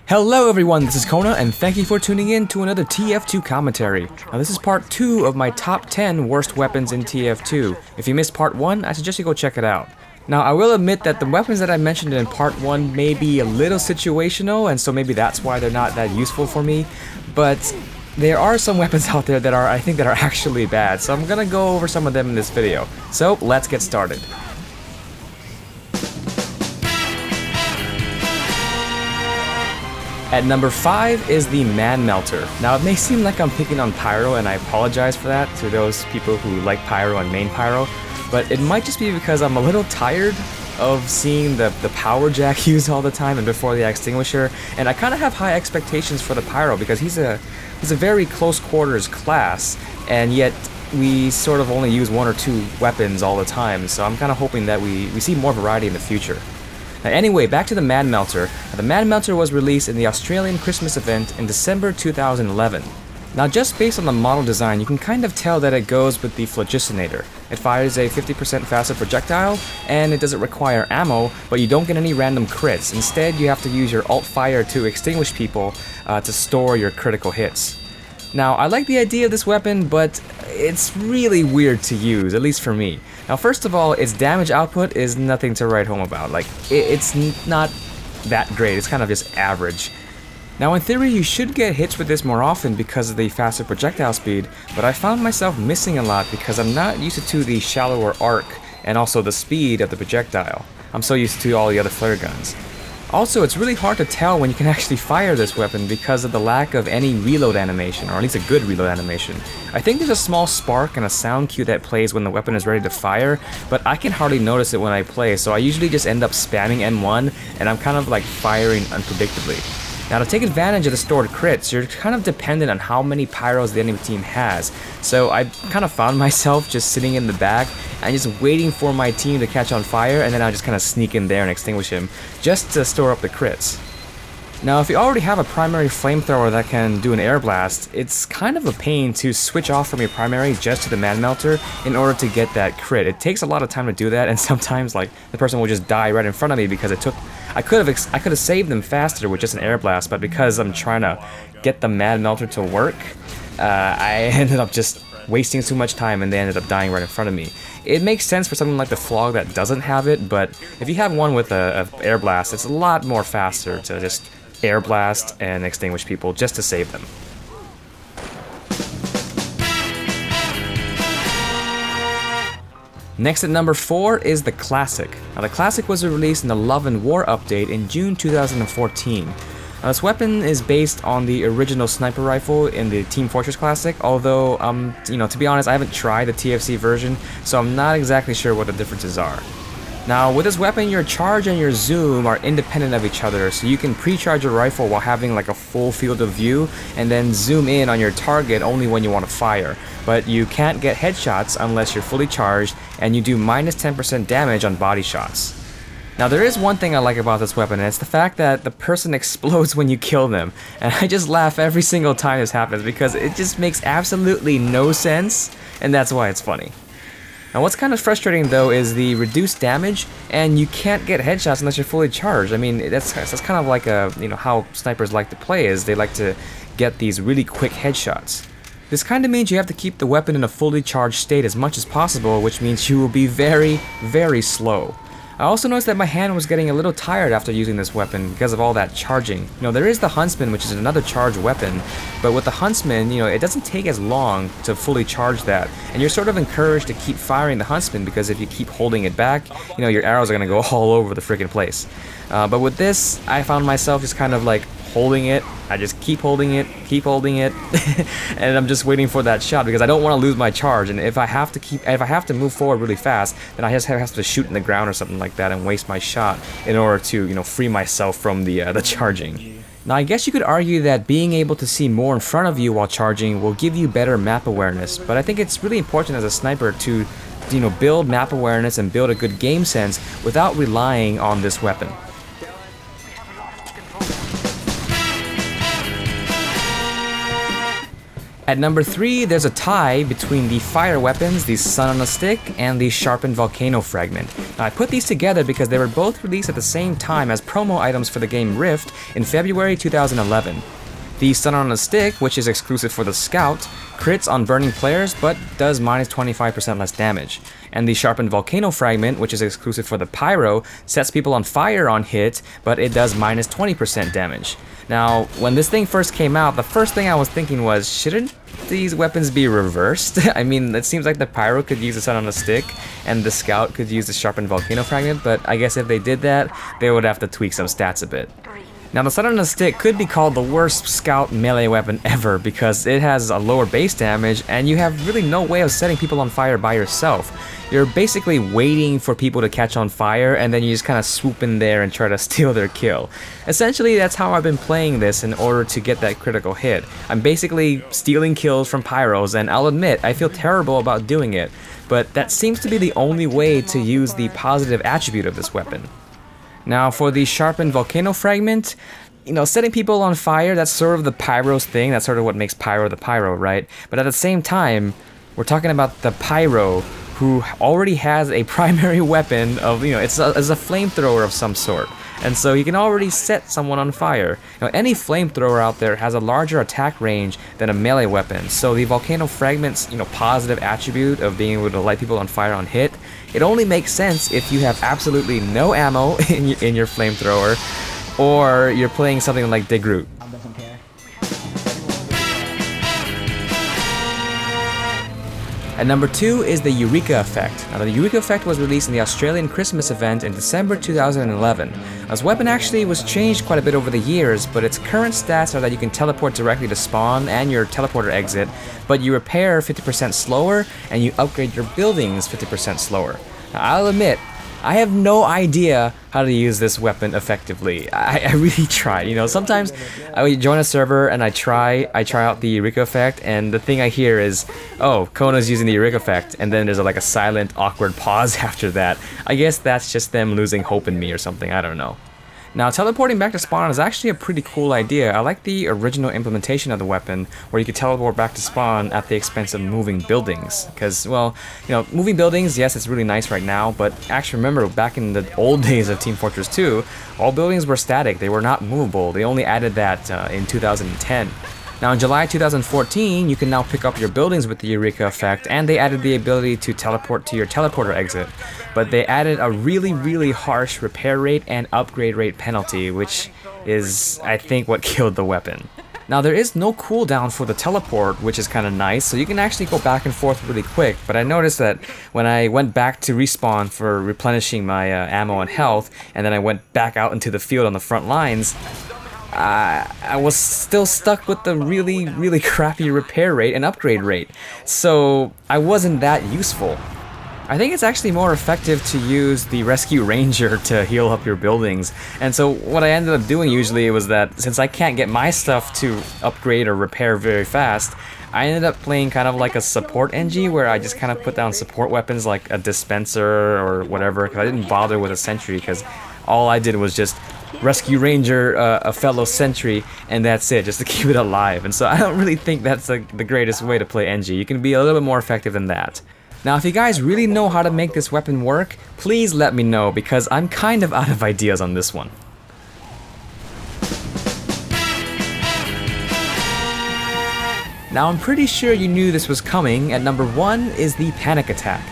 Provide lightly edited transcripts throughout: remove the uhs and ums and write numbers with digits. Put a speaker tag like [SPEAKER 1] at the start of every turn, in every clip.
[SPEAKER 1] Hello everyone, this is Kona, and thank you for tuning in to another TF2 commentary. Now this is part 2 of my top 10 worst weapons in TF2. If you missed part 1, I suggest you go check it out. Now I will admit that the weapons that I mentioned in part 1 may be a little situational, and so maybe that's why they're not that useful for me, but there are some weapons out there that I think are actually bad, so I'm gonna go over some of them in this video. So let's get started. At number 5 is the Manmelter. Now it may seem like I'm picking on Pyro, and I apologize for that to those people who like Pyro and main Pyro, but it might just be because I'm a little tired of seeing the power jack used all the time and before the extinguisher, and I kind of have high expectations for the Pyro because he's a very close quarters class, and yet we sort of only use 1 or 2 weapons all the time, so I'm kind of hoping that we see more variety in the future. Anyway, back to the Manmelter. The Manmelter was released in the Australian Christmas event in December 2011. Now just based on the model design, you can kind of tell that it goes with the Phlogistonator. It fires a 50% faster projectile, and it doesn't require ammo, but you don't get any random crits. Instead, you have to use your alt fire to extinguish people to store your critical hits. Now, I like the idea of this weapon, but it's really weird to use, at least for me. Now, first of all, its damage output is nothing to write home about. Like, it's not that great, it's kind of just average. Now, in theory, you should get hits with this more often because of the faster projectile speed, but I found myself missing a lot because I'm not used to the shallower arc and also the speed of the projectile. I'm so used to all the other flare guns. Also, it's really hard to tell when you can actually fire this weapon because of the lack of any reload animation, or at least a good reload animation. I think there's a small spark and a sound cue that plays when the weapon is ready to fire, but I can hardly notice it when I play, so I usually just end up spamming N1, and I'm kind of like firing unpredictably. Now, to take advantage of the stored crits, you're kind of dependent on how many pyros the enemy team has. So I kind of found myself just sitting in the back and just waiting for my team to catch on fire, and then I'll just kind of sneak in there and extinguish him, just to store up the crits. Now, if you already have a primary flamethrower that can do an air blast, it's kind of a pain to switch off from your primary just to the Manmelter in order to get that crit. It takes a lot of time to do that, and sometimes like the person will just die right in front of me because I could have saved them faster with just an air blast, but because I'm trying to get the Manmelter to work, I ended up just wasting too much time, and they ended up dying right in front of me. It makes sense for something like the Flog that doesn't have it, but if you have one with a air blast, it's a lot more faster to just air blast and extinguish people just to save them. Next at number 4 is the Classic. Now the Classic was released in the Love and War update in June 2014. Now this weapon is based on the original sniper rifle in the Team Fortress Classic, although, to be honest, I haven't tried the TFC version, so I'm not exactly sure what the differences are. Now, with this weapon, your charge and your zoom are independent of each other, so you can pre-charge your rifle while having like a full field of view, and then zoom in on your target only when you want to fire. But you can't get headshots unless you're fully charged, and you do minus 10% damage on body shots. Now, there is one thing I like about this weapon, and it's the fact that the person explodes when you kill them. And I just laugh every single time this happens because it just makes absolutely no sense, and that's why it's funny. Now what's kind of frustrating though is the reduced damage, and you can't get headshots unless you're fully charged. I mean, that's kind of like how snipers like to play, is they like to get these really quick headshots. This kind of means you have to keep the weapon in a fully charged state as much as possible, which means you will be very, very slow. I also noticed that my hand was getting a little tired after using this weapon because of all that charging. There is the Huntsman, which is another charged weapon, but with the Huntsman, it doesn't take as long to fully charge that, and you're sort of encouraged to keep firing the Huntsman because if you keep holding it back, your arrows are going to go all over the freaking place. But with this, I found myself just kind of like holding it. I just keep holding it, and I'm just waiting for that shot because I don't want to lose my charge. And if I have to move forward really fast, then I just have to shoot in the ground or something like that and waste my shot in order to free myself from the charging. Now I guess you could argue that being able to see more in front of you while charging will give you better map awareness, but I think it's really important as a sniper to build map awareness and build a good game sense without relying on this weapon. At number 3, there's a tie between the fire weapons, the Sun on a Stick, and the Sharpened Volcano Fragment. Now, I put these together because they were both released at the same time as promo items for the game Rift in February 2011. The Sun on a Stick, which is exclusive for the Scout, crits on burning players but does minus 25% less damage. And the Sharpened Volcano Fragment, which is exclusive for the Pyro, sets people on fire on hit, but it does minus 20% damage. Now, when this thing first came out, the first thing I was thinking was, shouldn't these weapons be reversed? I mean, it seems like the Pyro could use the Sun on a Stick, and the Scout could use the Sharpened Volcano Fragment, but I guess if they did that, they would have to tweak some stats a bit. Now, the Sun on a Stick could be called the worst Scout melee weapon ever because it has a lower base damage and you have really no way of setting people on fire by yourself. You're basically waiting for people to catch on fire and then you just kind of swoop in there and try to steal their kill. Essentially, that's how I've been playing this in order to get that critical hit. I'm basically stealing kills from pyros, and I'll admit, I feel terrible about doing it, but that seems to be the only way to use the positive attribute of this weapon. Now, for the Sharpened Volcano Fragment, you know, setting people on fire, that's sort of the Pyro's thing. That's sort of what makes Pyro the Pyro, right? But at the same time, we're talking about the Pyro who already has a primary weapon of, you know, it's a flamethrower of some sort. And so he can already set someone on fire. Now, any flamethrower out there has a larger attack range than a melee weapon. So the Volcano Fragment's, you know, positive attribute of being able to light people on fire on hit, it only makes sense if you have absolutely no ammo in your flamethrower, or you're playing something like Degroot. At number 2 is the Eureka Effect. Now, the Eureka Effect was released in the Australian Christmas event in December 2011. This weapon actually was changed quite a bit over the years, but its current stats are that you can teleport directly to spawn and your teleporter exit, but you repair 50% slower and you upgrade your buildings 50% slower. Now, I'll admit, I have no idea how to use this weapon effectively. I really tried. You know, sometimes I would join a server and I try out the Eureka Effect, and the thing I hear is, oh, Kona's using the Eureka Effect, and then there's like a silent, awkward pause after that. I guess that's just them losing hope in me or something, I don't know. Now, teleporting back to spawn is actually a pretty cool idea. I like the original implementation of the weapon, where you could teleport back to spawn at the expense of moving buildings. Because, well, you know, moving buildings, yes, it's really nice right now, but actually remember, back in the old days of Team Fortress 2, all buildings were static. They were not movable. They only added that in 2010. Now, in July 2014, you can now pick up your buildings with the Eureka Effect, and they added the ability to teleport to your teleporter exit. But they added a really, really harsh repair rate and upgrade rate penalty, which is, I think, what killed the weapon. Now, there is no cooldown for the teleport, which is kind of nice, so you can actually go back and forth really quick. But I noticed that when I went back to respawn for replenishing my ammo and health, and then I went back out into the field on the front lines, I was still stuck with the really, really crappy repair rate and upgrade rate. So I wasn't that useful. I think it's actually more effective to use the Rescue Ranger to heal up your buildings. And so what I ended up doing usually was that since I can't get my stuff to upgrade or repair very fast, I ended up playing kind of like a support NG where I just kind of put down support weapons like a dispenser or whatever, because I didn't bother with a sentry because all I did was just Rescue Ranger a fellow sentry, and that's it, just to keep it alive. And so I don't really think that's the greatest way to play NG. You can be a little bit more effective than that. Now, if you guys really know how to make this weapon work, please let me know, because I'm kind of out of ideas on this one. Now, I'm pretty sure you knew this was coming. At number 1 is the Panic Attack.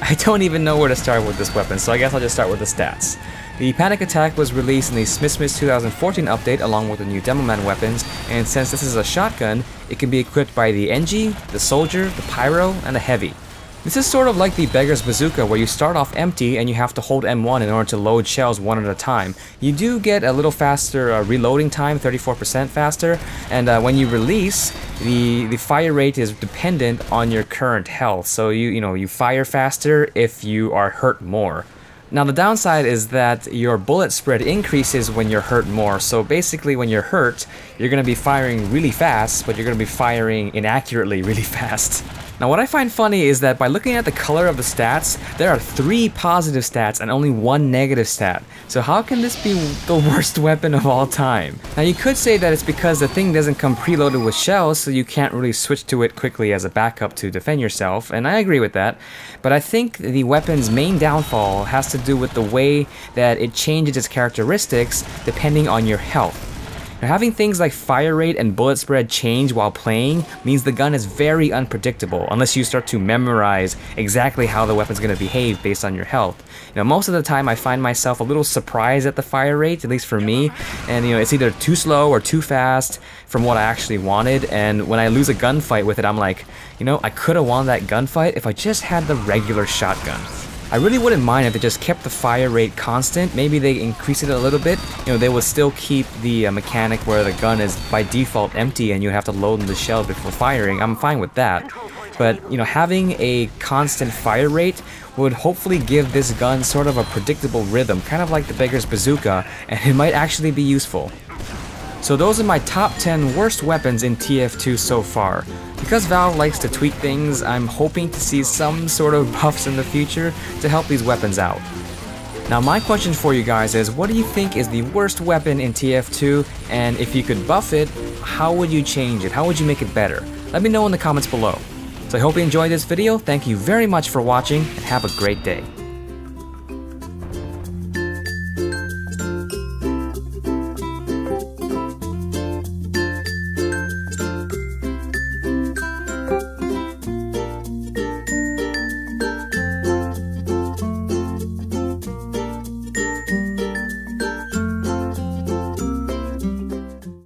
[SPEAKER 1] I don't even know where to start with this weapon, so I guess I'll just start with the stats. The Panic Attack was released in the Smithsmiths 2014 update along with the new Demoman weapons, and since this is a shotgun, it can be equipped by the NG, the Soldier, the Pyro, and the Heavy. This is sort of like the Beggar's Bazooka, where you start off empty and you have to hold M1 in order to load shells one at a time. You do get a little faster reloading time, 34% faster, and when you release, the fire rate is dependent on your current health. So you fire faster if you are hurt more. Now, the downside is that your bullet spread increases when you're hurt more. So basically, when you're hurt, you're going to be firing really fast, but you're going to be firing inaccurately really fast. Now what I find funny is that by looking at the color of the stats, there are 3 positive stats and only 1 negative stat. So how can this be the worst weapon of all time? Now you could say that it's because the thing doesn't come preloaded with shells, so you can't really switch to it quickly as a backup to defend yourself, and I agree with that. But I think the weapon's main downfall has to do with the way that it changes its characteristics depending on your health. Now, having things like fire rate and bullet spread change while playing means the gun is very unpredictable unless you start to memorize exactly how the weapon's going to behave based on your health. Most of the time I find myself a little surprised at the fire rate, at least for me, and it's either too slow or too fast from what I actually wanted, and when I lose a gunfight with it, I'm like, I could have won that gunfight if I just had the regular shotgun. I really wouldn't mind if they just kept the fire rate constant. Maybe they increase it a little bit. They would still keep the mechanic where the gun is by default empty and you have to load in the shells before firing. I'm fine with that. But, having a constant fire rate would hopefully give this gun sort of a predictable rhythm, kind of like the Beggar's Bazooka, and it might actually be useful. So those are my top 10 worst weapons in TF2 so far. Because Valve likes to tweak things, I'm hoping to see some sort of buffs in the future to help these weapons out. Now my question for you guys is, what do you think is the worst weapon in TF2, and if you could buff it, how would you change it? How would you make it better? Let me know in the comments below. So I hope you enjoyed this video, thank you very much for watching, and have a great day.